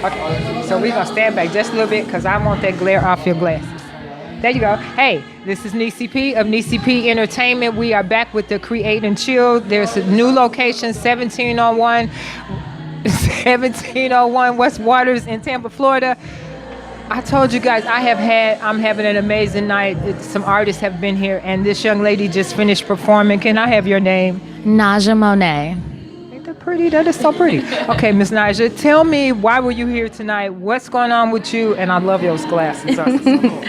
Okay, so we're gonna stand back just a little bit because I want that glare off your glasses. There you go. Hey, this is Nessyp of Nessyp Entertainment. We are back with the Create and Chill. There's a new location, 1701 West Waters in Tampa, Florida. I told you guys I'm having an amazing night. Some artists have been here, and this young lady just finished performing. Can I have your name? Nasja Mon'e. Ain't that pretty? That is so pretty. Okay, Miss Nasja, tell me, why were you here tonight? What's going on with you? And I love those glasses. So cool.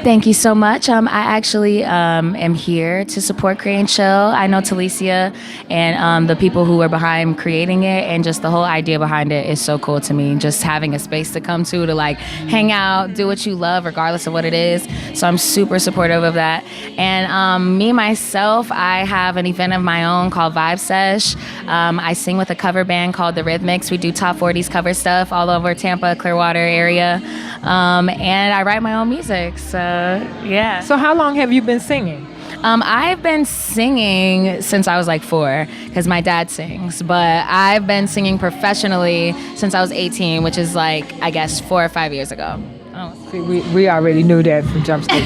Thank you so much. I actually am here to support Create and Chill. I know Talicia and the people who are behind creating it, and just the whole idea behind it is so cool to me. Just having a space to come to like hang out, do what you love, regardless of what it is. So I'm super supportive of that. And me myself, I have an event of my own called Vibe Sesh. I sing with a cover band called The Rhythmics. We do top 40s cover stuff all over Tampa, Clearwater area. And I write my own music. So, yeah. So how long have you been singing? I've been singing since I was like 4 because my dad sings. But I've been singing professionally since I was 18, which is like, I guess, 4 or 5 years ago. Oh, see, we already knew that from Jump Street.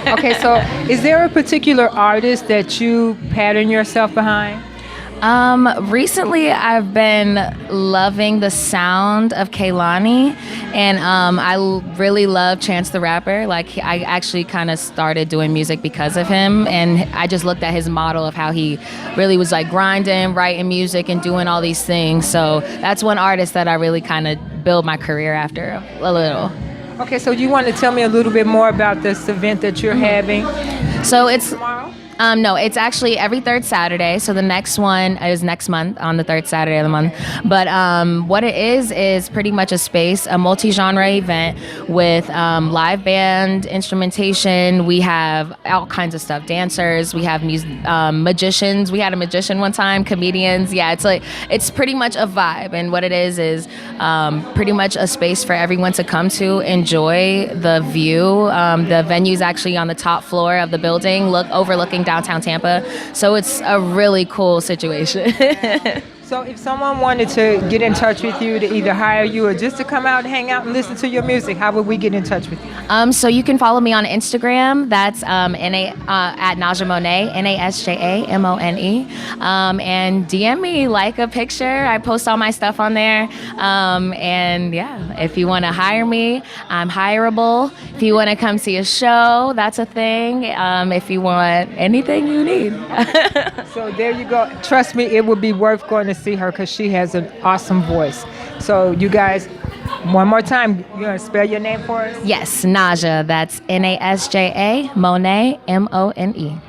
Okay, so is there a particular artist that you pattern yourself behind? Recently I've been loving the sound of Kehlani, and I really love Chance the Rapper. Like, I actually kind of started doing music because of him, and I just looked at his model of how he really was like grinding, writing music, and doing all these things. So that's one artist that I really kind of build my career after a little. Okay, so you want to tell me a little bit more about this event that you're having? So it's tomorrow? No, it's actually every third Saturday. So the next one is next month on the third Saturday of the month. But what it is pretty much a space, a multi-genre event with live band, instrumentation. We have all kinds of stuff, dancers. We have magicians. We had a magician one time, comedians. Yeah, it's pretty much a vibe. And what it is pretty much a space for everyone to come to enjoy the view. The venue's actually on the top floor of the building, overlooking downtown Tampa. So it's a really cool situation. So if someone wanted to get in touch with you to either hire you or just to come out and hang out and listen to your music, how would we get in touch with you? So you can follow me on Instagram. That's at Nasja Mon'e, NASJAMONE. And DM me, like a picture. I post all my stuff on there. And yeah, if you want to hire me, I'm hireable. If you want to come see a show, that's a thing. If you want anything you need. So there you go. Trust me, it would be worth going to see her because she has an awesome voice. So you guys, one more time, you want to spell your name for us? Yes, Nasja. That's NASJA Mon'e MONE.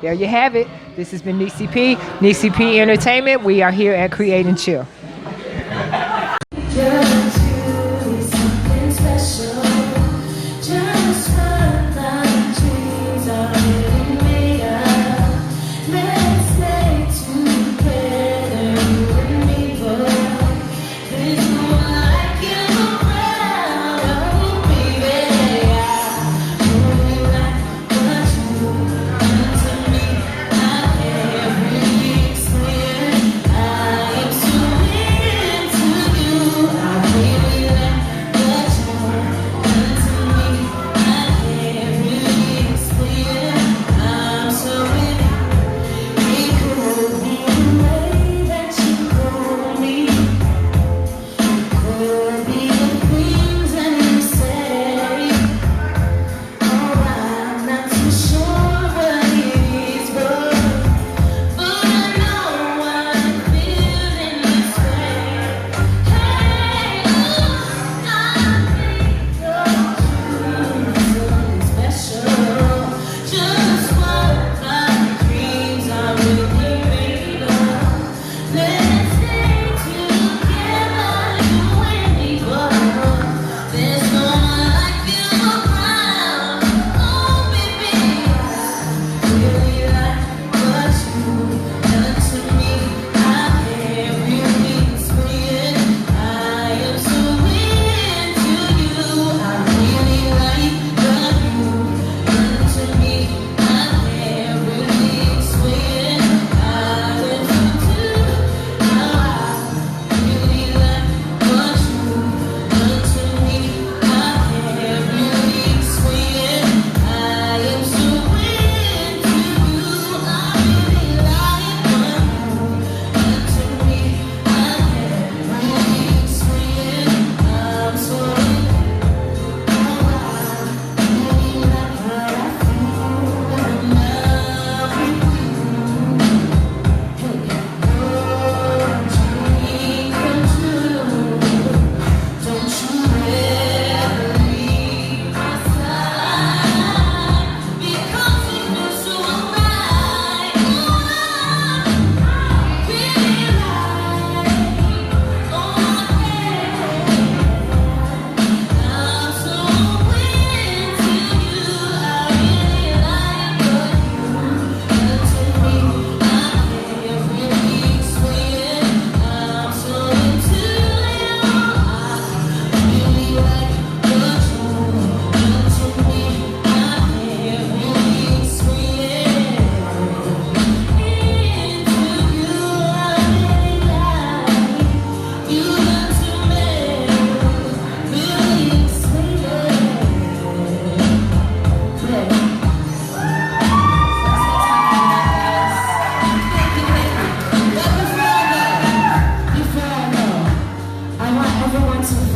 There you have it. This has been Nessyp Entertainment. We are here at Create and Chill.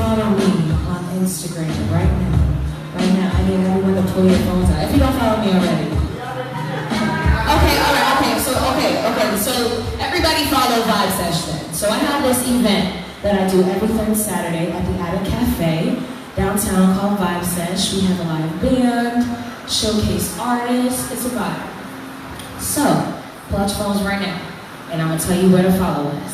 follow me on Instagram right now. Right now, I need everyone to pull your phones out. If you don't follow me already. Okay, all right, okay. So everybody follow Vibe Sesh then. So I have this event that I do every third Saturday at the Attic Cafe downtown called Vibe Sesh. We have a live band, showcase artists. It's a vibe. So, pull out your phones right now, and I'm gonna tell you where to follow us.